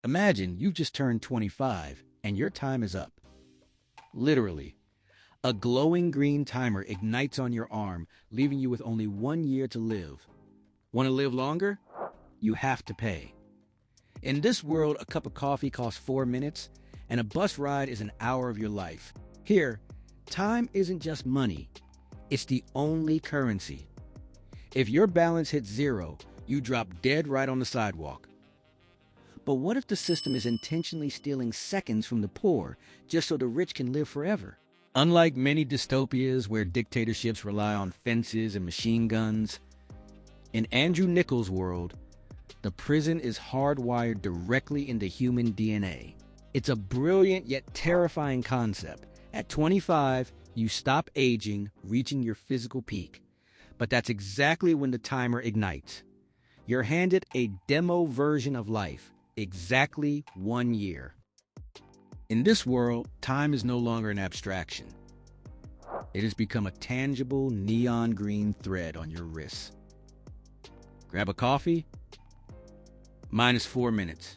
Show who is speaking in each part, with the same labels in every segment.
Speaker 1: Imagine you've just turned 25 and your time is up. Literally, a glowing green timer ignites on your arm, leaving you with only 1 year to live. Want to live longer? You have to pay. In this world, a cup of coffee costs 4 minutes, and a bus ride is an hour of your life. Here, time isn't just money, it's the only currency. If your balance hits zero, you drop dead right on the sidewalk. But what if the system is intentionally stealing seconds from the poor just so the rich can live forever? Unlike many dystopias where dictatorships rely on fences and machine guns, in Andrew Nichols' world, the prison is hardwired directly into human DNA. It's a brilliant yet terrifying concept. At 25, you stop aging, reaching your physical peak. But that's exactly when the timer ignites. You're handed a demo version of life, exactly 1 year. In this world, time is no longer an abstraction. It has become a tangible neon green thread on your wrists. Grab a coffee? Minus 4 minutes.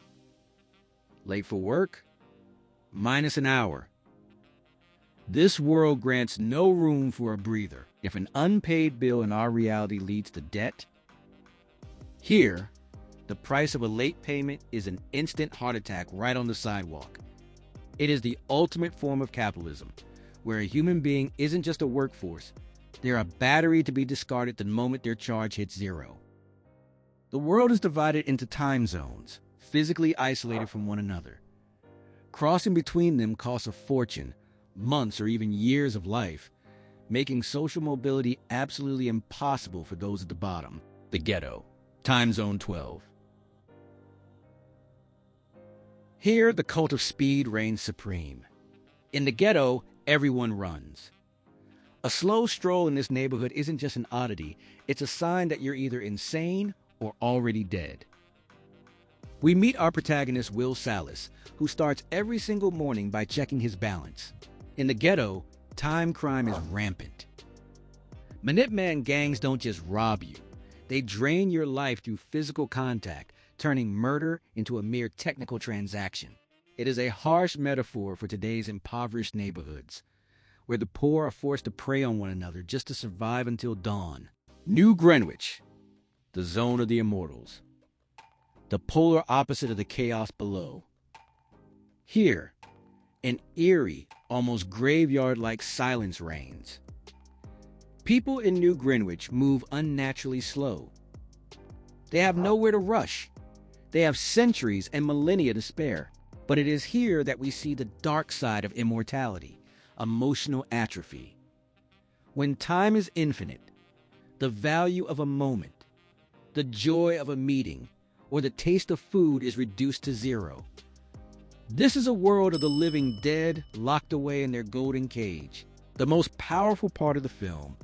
Speaker 1: Late for work? Minus an hour. This world grants no room for a breather. If an unpaid bill in our reality leads to debt, here, the price of a late payment is an instant heart attack right on the sidewalk. It is the ultimate form of capitalism, where a human being isn't just a workforce, they're a battery to be discarded the moment their charge hits zero. The world is divided into time zones, physically isolated from one another. Crossing between them costs a fortune, months or even years of life, making social mobility absolutely impossible for those at the bottom. The ghetto, time zone 12. Here, the cult of speed reigns supreme. In the ghetto, everyone runs. A slow stroll in this neighborhood isn't just an oddity, it's a sign that you're either insane or already dead. We meet our protagonist, Will Salas, who starts every single morning by checking his balance. In the ghetto, time crime is rampant. Minuteman gangs don't just rob you. They drain your life through physical contact, turning murder into a mere technical transaction. It is a harsh metaphor for today's impoverished neighborhoods, where the poor are forced to prey on one another just to survive until dawn. New Greenwich, the zone of the immortals, the polar opposite of the chaos below. Here, an eerie, almost graveyard-like silence reigns. People in New Greenwich move unnaturally slow. They have nowhere to rush. They have centuries and millennia to spare. But it is here that we see the dark side of immortality, emotional atrophy. When time is infinite, the value of a moment, the joy of a meeting, or the taste of food is reduced to zero. This is a world of the living dead locked away in their golden cage. The most powerful part of the film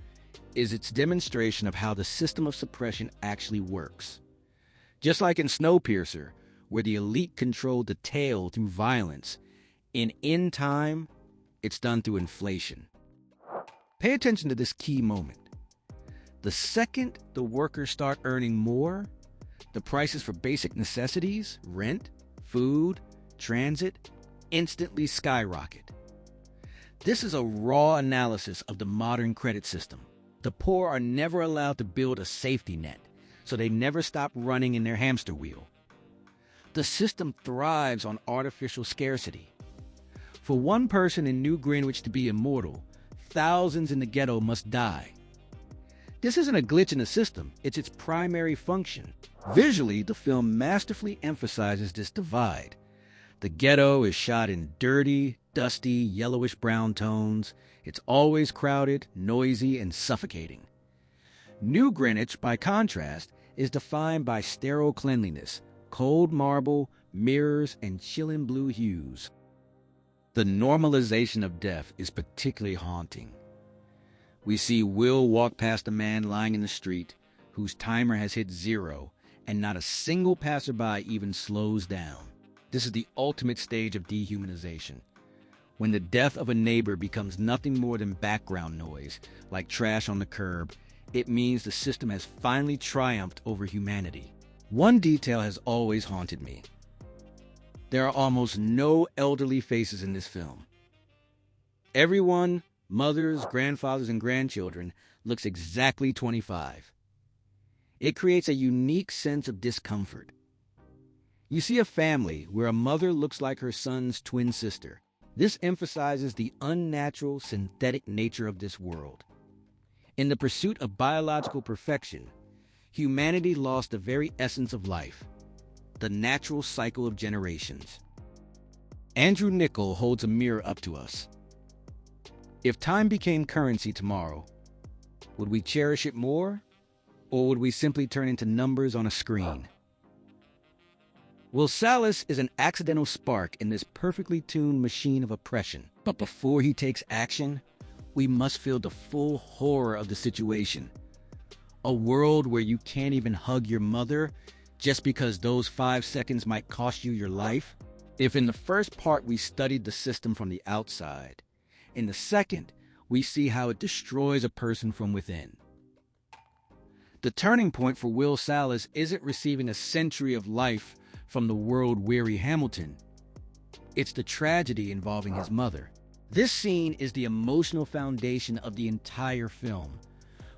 Speaker 1: is its demonstration of how the system of suppression actually works. Just like in Snowpiercer, where the elite controlled the tail through violence, in time, it's done through inflation. Pay attention to this key moment. The second the workers start earning more, the prices for basic necessities, rent, food, transit, instantly skyrocket. This is a raw analysis of the modern credit system. The poor are never allowed to build a safety net, so they never stop running in their hamster wheel. The system thrives on artificial scarcity. For one person in New Greenwich to be immortal, thousands in the ghetto must die. This isn't a glitch in the system, it's its primary function. Visually, the film masterfully emphasizes this divide. The ghetto is shot in dirty, dusty, yellowish-brown tones. It's always crowded, noisy, and suffocating. New Greenwich, by contrast, is defined by sterile cleanliness, cold marble, mirrors, and chilling blue hues. The normalization of death is particularly haunting. We see Will walk past a man lying in the street whose timer has hit zero, and not a single passerby even slows down. This is the ultimate stage of dehumanization. When the death of a neighbor becomes nothing more than background noise, like trash on the curb, it means the system has finally triumphed over humanity. One detail has always haunted me. There are almost no elderly faces in this film. Everyone, mothers, grandfathers, and grandchildren, looks exactly 25. It creates a unique sense of discomfort. You see a family where a mother looks like her son's twin sister. This emphasizes the unnatural, synthetic nature of this world. In the pursuit of biological perfection, humanity lost the very essence of life, the natural cycle of generations. Andrew Niccol holds a mirror up to us. If time became currency tomorrow, would we cherish it more, or would we simply turn into numbers on a screen? Will Salas is an accidental spark in this perfectly tuned machine of oppression. But before he takes action, we must feel the full horror of the situation. A world where you can't even hug your mother just because those 5 seconds might cost you your life. If in the first part we studied the system from the outside, in the second, we see how it destroys a person from within. The turning point for Will Salas isn't receiving a century of life from the world-weary Hamilton. It's the tragedy involving his mother. This scene is the emotional foundation of the entire film.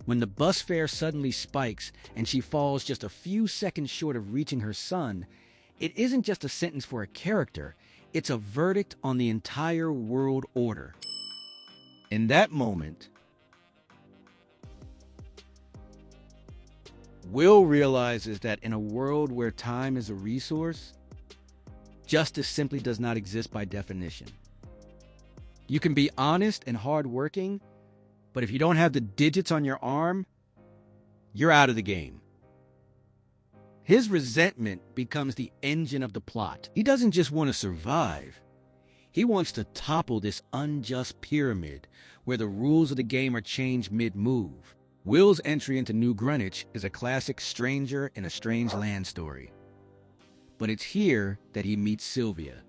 Speaker 1: When the bus fare suddenly spikes and she falls just a few seconds short of reaching her son, it isn't just a sentence for a character, it's a verdict on the entire world order. In that moment, Will realizes that in a world where time is a resource, justice simply does not exist by definition. You can be honest and hardworking, but if you don't have the digits on your arm, you're out of the game. His resentment becomes the engine of the plot. He doesn't just want to survive. He wants to topple this unjust pyramid where the rules of the game are changed mid-move. Will's entry into New Greenwich is a classic stranger in a strange land story. But it's here that he meets Sylvia.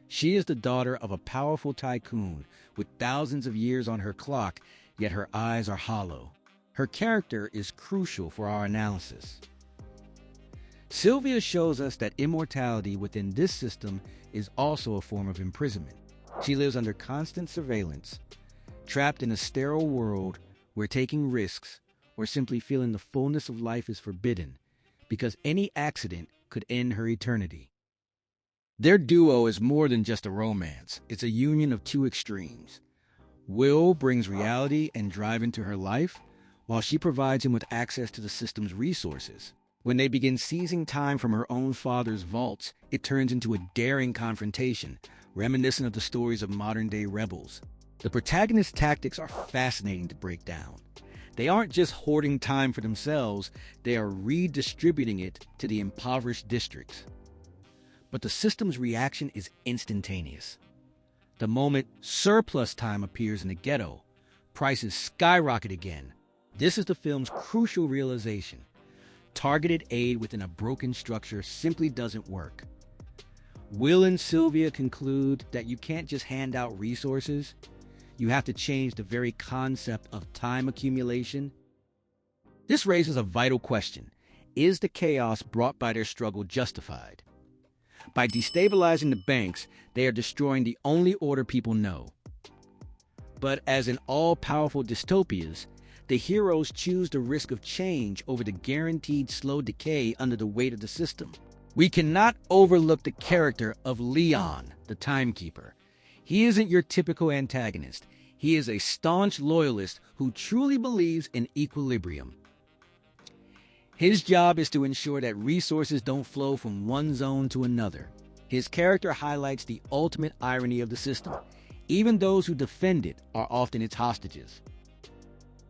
Speaker 1: She is the daughter of a powerful tycoon with thousands of years on her clock, yet her eyes are hollow. Her character is crucial for our analysis. Sylvia shows us that immortality within this system is also a form of imprisonment. She lives under constant surveillance, trapped in a sterile world where taking risks or simply feeling the fullness of life is forbidden, because any accident could end her eternity. Their duo is more than just a romance. It's a union of two extremes. Will brings reality and drive into her life, while she provides him with access to the system's resources. When they begin seizing time from her own father's vaults, it turns into a daring confrontation, reminiscent of the stories of modern-day rebels. The protagonist's tactics are fascinating to break down. They aren't just hoarding time for themselves, they are redistributing it to the impoverished districts. But the system's reaction is instantaneous. The moment surplus time appears in the ghetto, prices skyrocket again. This is the film's crucial realization. Targeted aid within a broken structure simply doesn't work. Will and Sylvia conclude that you can't just hand out resources. You have to change the very concept of time accumulation. This raises a vital question. Is the chaos brought by their struggle justified? By destabilizing the banks, they are destroying the only order people know. But as in all powerful dystopias, the heroes choose the risk of change over the guaranteed slow decay under the weight of the system. We cannot overlook the character of Leon, the timekeeper. He isn't your typical antagonist. He is a staunch loyalist who truly believes in equilibrium. His job is to ensure that resources don't flow from one zone to another. His character highlights the ultimate irony of the system. Even those who defend it are often its hostages.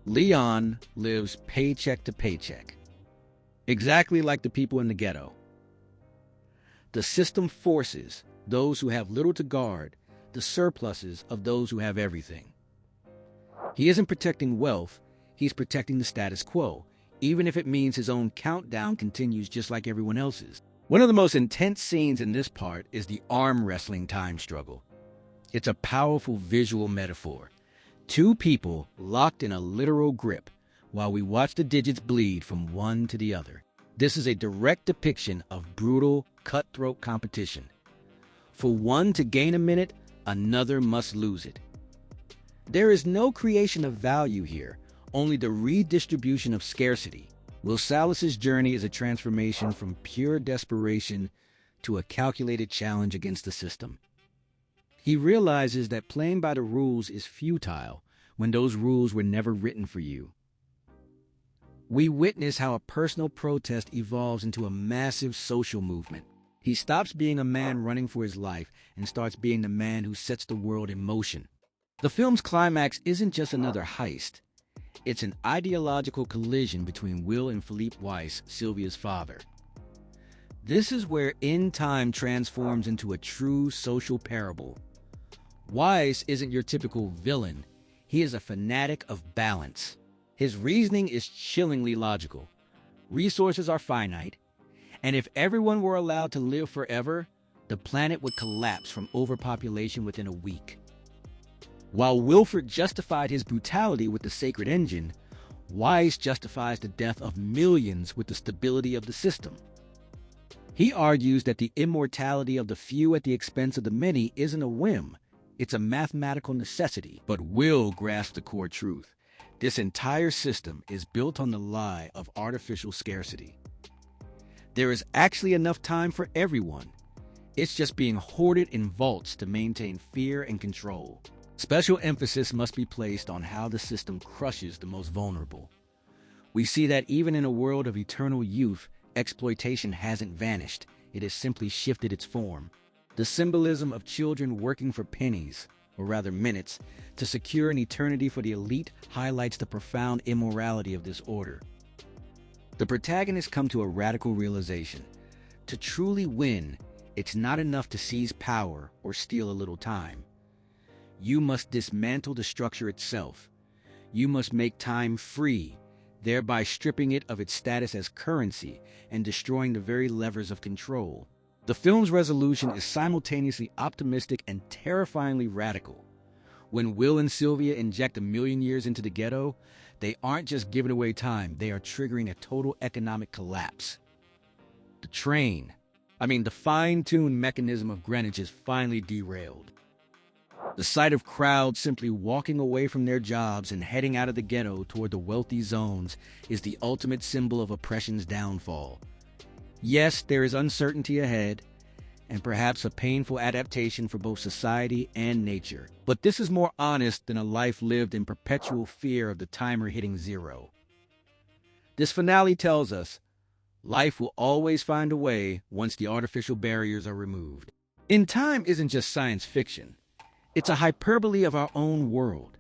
Speaker 1: Leon lives paycheck to paycheck, exactly like the people in the ghetto. The system forces those who have little to guard the surpluses of those who have everything. He isn't protecting wealth, he's protecting the status quo, even if it means his own countdown continues just like everyone else's. One of the most intense scenes in this part is the arm wrestling time struggle. It's a powerful visual metaphor. Two people locked in a literal grip while we watch the digits bleed from one to the other. This is a direct depiction of brutal, cutthroat competition. For one to gain a minute, another must lose it. There is no creation of value here, only the redistribution of scarcity. Will Salas's journey is a transformation from pure desperation to a calculated challenge against the system. He realizes that playing by the rules is futile when those rules were never written for you. We witness how a personal protest evolves into a massive social movement. He stops being a man running for his life and starts being the man who sets the world in motion. The film's climax isn't just another heist. It's an ideological collision between Will and Philippe Weiss, Sylvia's father. This is where In Time transforms into a true social parable. Weiss isn't your typical villain. He is a fanatic of balance. His reasoning is chillingly logical. Resources are finite, and if everyone were allowed to live forever, the planet would collapse from overpopulation within a week. While Wilfred justified his brutality with the sacred engine, Weiss justifies the death of millions with the stability of the system. He argues that the immortality of the few at the expense of the many isn't a whim, it's a mathematical necessity. But Will grasps the core truth. This entire system is built on the lie of artificial scarcity. There is actually enough time for everyone. It's just being hoarded in vaults to maintain fear and control. Special emphasis must be placed on how the system crushes the most vulnerable. We see that even in a world of eternal youth, exploitation hasn't vanished. It has simply shifted its form. The symbolism of children working for pennies, or rather minutes, to secure an eternity for the elite highlights the profound immorality of this order. The protagonists come to a radical realization. To truly win, it's not enough to seize power or steal a little time. You must dismantle the structure itself. You must make time free, thereby stripping it of its status as currency and destroying the very levers of control. The film's resolution is simultaneously optimistic and terrifyingly radical. When Will and Sylvia inject 1,000,000 years into the ghetto, they aren't just giving away time, they are triggering a total economic collapse. The fine-tuned mechanism of Greenwich is finally derailed. The sight of crowds simply walking away from their jobs and heading out of the ghetto toward the wealthy zones is the ultimate symbol of oppression's downfall. Yes, there is uncertainty ahead, and perhaps a painful adaptation for both society and nature. But this is more honest than a life lived in perpetual fear of the timer hitting zero. This finale tells us, life will always find a way once the artificial barriers are removed. In Time isn't just science fiction. It's a hyperbole of our own world.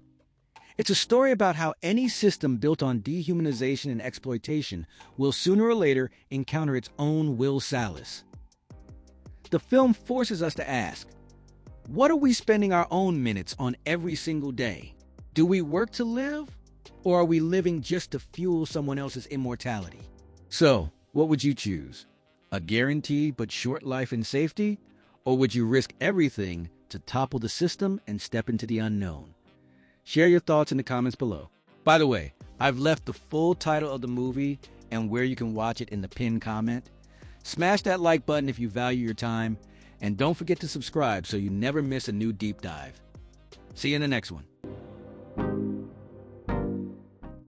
Speaker 1: It's a story about how any system built on dehumanization and exploitation will sooner or later encounter its own Will Salas. The film forces us to ask, what are we spending our own minutes on every single day? Do we work to live, or are we living just to fuel someone else's immortality? So, what would you choose? A guaranteed but short life in safety? Or would you risk everything to topple the system and step into the unknown? Share your thoughts in the comments below. By the way, I've left the full title of the movie and where you can watch it in the pinned comment. Smash that like button if you value your time, and don't forget to subscribe so you never miss a new deep dive. See you in the next one.